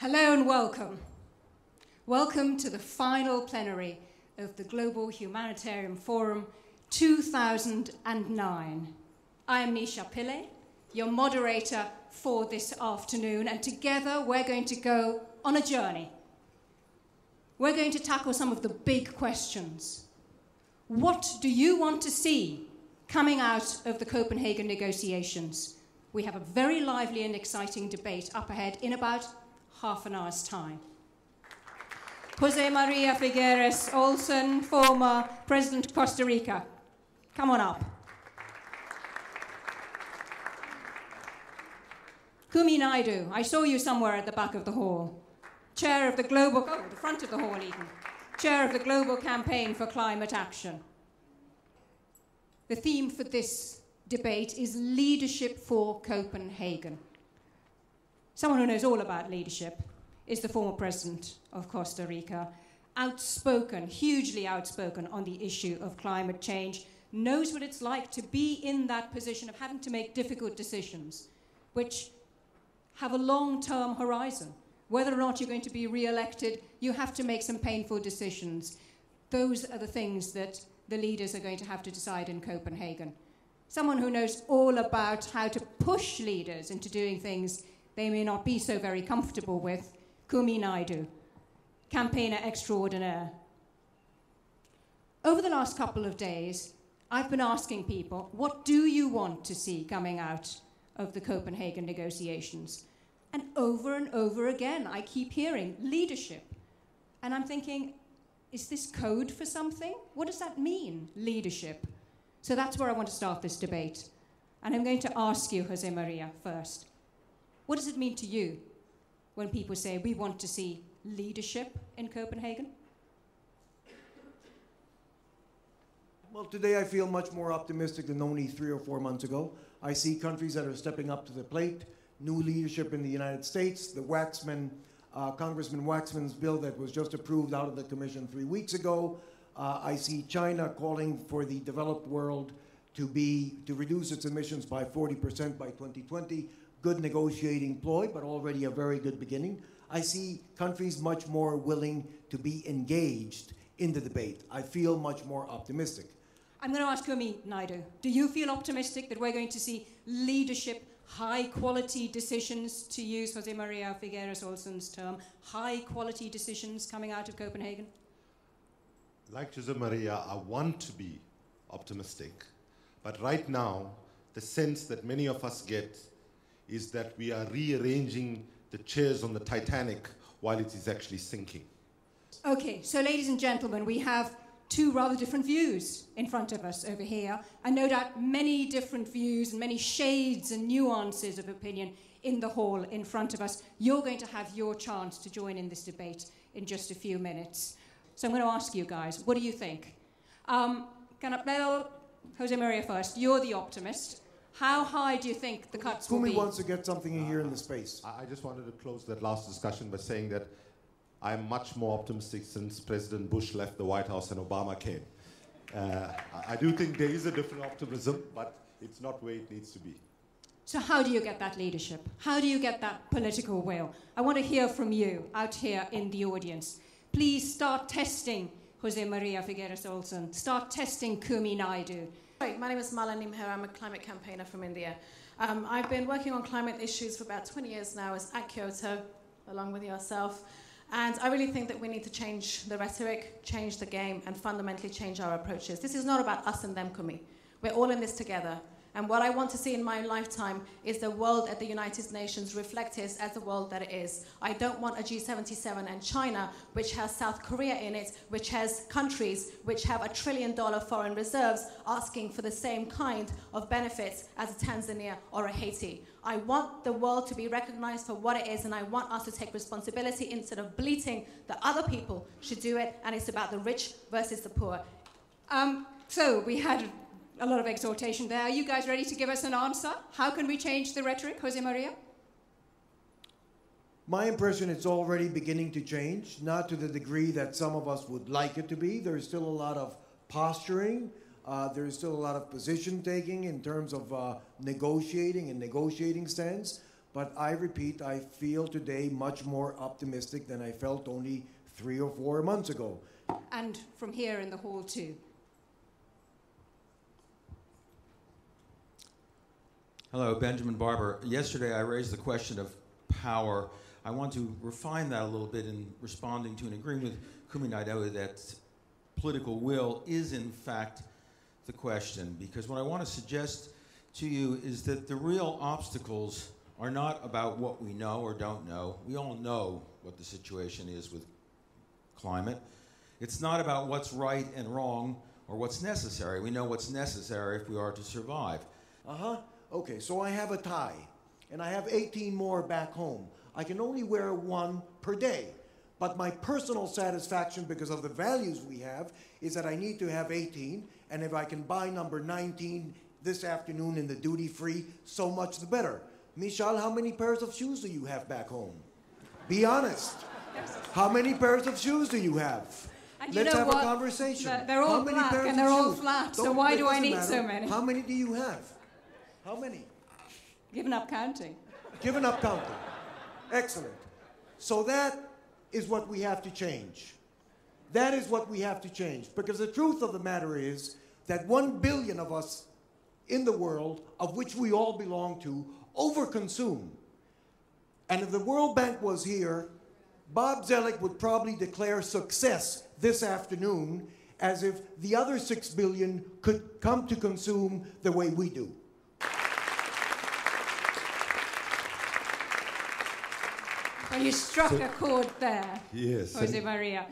Hello and welcome. Welcome to the final plenary of the Global Humanitarian Forum 2009. I am Nisha Pillai, your moderator for this afternoon, and together we're going to go on a journey. We're going to tackle some of the big questions. What do you want to see coming out of the Copenhagen negotiations? We have a very lively and exciting debate up ahead in about half an hour's time. Jose Maria Figueres Olsen, former President of Costa Rica. Come on up. Kumi Naidu, I saw you somewhere at the back of the hall. Chair of the Global, the front of the hall even. Chair of the Global Campaign for Climate Action. The theme for this debate is leadership for Copenhagen. Someone who knows all about leadership is the former president of Costa Rica, outspoken, hugely outspoken on the issue of climate change, knows what it's like to be in that position of having to make difficult decisions, which have a long-term horizon. Whether or not you're going to be re-elected, you have to make some painful decisions. Those are the things that the leaders are going to have to decide in Copenhagen. Someone who knows all about how to push leaders into doing things they may not be so very comfortable with, Kumi Naidu, campaigner extraordinaire. Over the last couple of days, I've been asking people, what do you want to see coming out of the Copenhagen negotiations? And over again, I keep hearing leadership. And I'm thinking, is this code for something? What does that mean, leadership? So that's where I want to start this debate. And I'm going to ask you, Jose Maria, first. What does it mean to you when people say we want to see leadership in Copenhagen? Well, today I feel much more optimistic than only 3 or 4 months ago. I see countries that are stepping up to the plate, new leadership in the United States, the Congressman Waxman's bill that was just approved out of the Commission 3 weeks ago. I see China calling for the developed world to reduce its emissions by 40% by 2020. Good negotiating ploy, but already a very good beginning. I see countries much more willing to be engaged in the debate. I feel much more optimistic. I'm going to ask Kumi Naidu. Do you feel optimistic that we're going to see leadership, high-quality decisions, to use Jose Maria Figueres Olsen's term, high-quality decisions coming out of Copenhagen? Like Jose Maria, I want to be optimistic. But right now, the sense that many of us get is that we are rearranging the chairs on the Titanic while it is actually sinking. Okay, so ladies and gentlemen, we have two rather different views in front of us over here, and no doubt many different views and many shades and nuances of opinion in the hall in front of us. You're going to have your chance to join in this debate in just a few minutes. So I'm going to ask you guys, what do you think? Jose Maria first, you're the optimist. How high do you think the cuts will be? Kumi wants to get something in here in the space. I just wanted to close that last discussion by saying that I'm much more optimistic since President Bush left the White House and Obama came. I do think there is a different optimism, but it's not where it needs to be. So how do you get that leadership? How do you get that political will? I want to hear from you out here in the audience. Please start testing Jose Maria Figueres Olsen. Start testing Kumi Naidu. Hi, my name is Mala Nimher. I'm a climate campaigner from India. I've been working on climate issues for about 20 years now at Kyoto, along with yourself. And I really think that we need to change the rhetoric, change the game, and fundamentally change our approaches. This is not about us and them, Kumi. We're all in this together. And what I want to see in my lifetime is the world at the United Nations reflected as the world that it is. I don't want a G77 and China, which has South Korea in it, which has countries which have $1 trillion foreign reserves asking for the same kind of benefits as a Tanzania or a Haiti. I want the world to be recognized for what it is, and I want us to take responsibility instead of bleating that other people should do it, and it's about the rich versus the poor. So we had a lot of exhortation there. Are you guys ready to give us an answer? How can we change the rhetoric, Jose Maria? My impression, it's already beginning to change, not to the degree that some of us would like it to be. There's still a lot of posturing. There is still a lot of position taking in terms of negotiating and negotiating stance. But I repeat, I feel today much more optimistic than I felt only 3 or 4 months ago. And from here in the hall too. Hello, Benjamin Barber. Yesterday I raised the question of power. I want to refine that a little bit in responding to and agreeing with Kumi Naidoo that political will is in fact the question, because what I want to suggest to you is that the real obstacles are not about what we know or don't know. We all know what the situation is with climate. It's not about what's right and wrong or what's necessary. We know what's necessary if we are to survive. Okay, so I have a tie, and I have 18 more back home. I can only wear one per day. But my personal satisfaction, because of the values we have, is that I need to have 18, and if I can buy number 19 this afternoon in the duty-free, so much the better. Michal, how many pairs of shoes do you have back home? Be honest. How many pairs of shoes do you have? And Let's you know have what? a conversation. They're all black and they're all flat, so why do I need matter. so many? How many do you have? How many? Given up counting. Given up counting. Excellent. So that is what we have to change. That is what we have to change. Because the truth of the matter is that 1 billion of us in the world, of which we all belong to, overconsume. And if the World Bank was here, Bob Zoellick would probably declare success this afternoon, as if the other 6 billion could come to consume the way we do. Well, you struck a chord there, Yes. Jose Maria.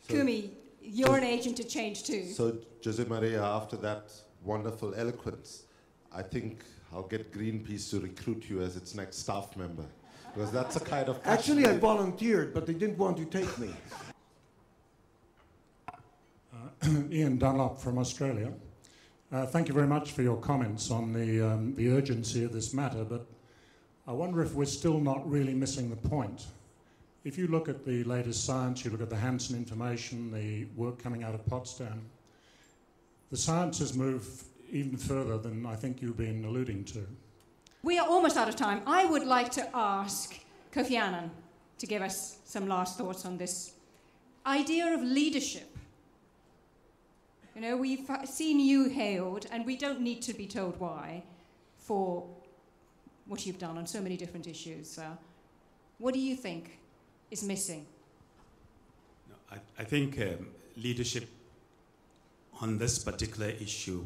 Kumi, you're an agent of change too. So, Jose Maria, after that wonderful eloquence, I think I'll get Greenpeace to recruit you as its next staff member. Because that's the kind of... Actually, I volunteered, but they didn't want to take me. Ian Dunlop from Australia. Thank you very much for your comments on the urgency of this matter, but I wonder if we're still not really missing the point. If you look at the latest science, you look at the Hansen information, the work coming out of Potsdam, the science has moved even further than I think you've been alluding to. We are almost out of time. I would like to ask Kofi Annan to give us some last thoughts on this idea of leadership. You know, we've seen you hailed, and we don't need to be told why, for what you've done on so many different issues. What do you think is missing? No, I think leadership on this particular issue,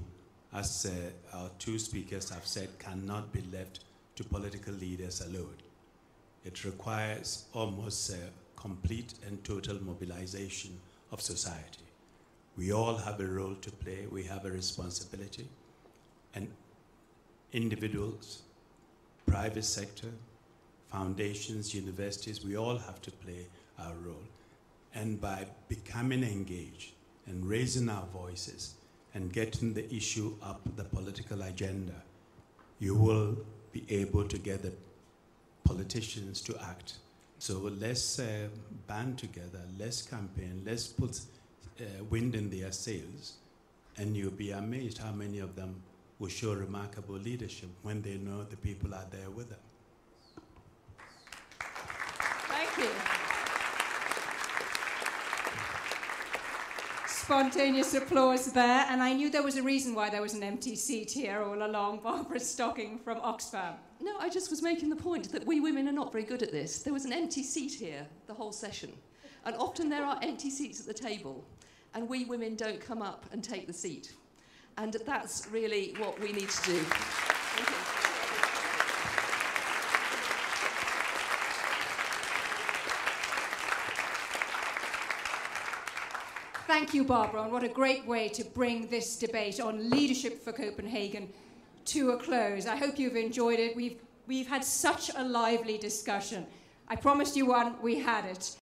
as our two speakers have said, cannot be left to political leaders alone. It requires almost complete and total mobilization of society. We all have a role to play, we have a responsibility, and individuals, private sector, foundations, universities, we all have to play our role. And by becoming engaged and raising our voices and getting the issue up the political agenda, you will be able to get the politicians to act. So let's band together, let's campaign, let's put wind in their sails, and you'll be amazed how many of them will show remarkable leadership when they know the people are there with them. Thank you. Spontaneous applause there, and I knew there was a reason why there was an empty seat here all along. Barbara Stocking from Oxfam. No, I just was making the point that we women are not very good at this. There was an empty seat here the whole session, and often there are empty seats at the table, and we women don't come up and take the seat. And that's really what we need to do. Thank you. Thank you, Barbara, and what a great way to bring this debate on leadership for Copenhagen to a close. I hope you've enjoyed it. We've had such a lively discussion. I promised you one, we had it.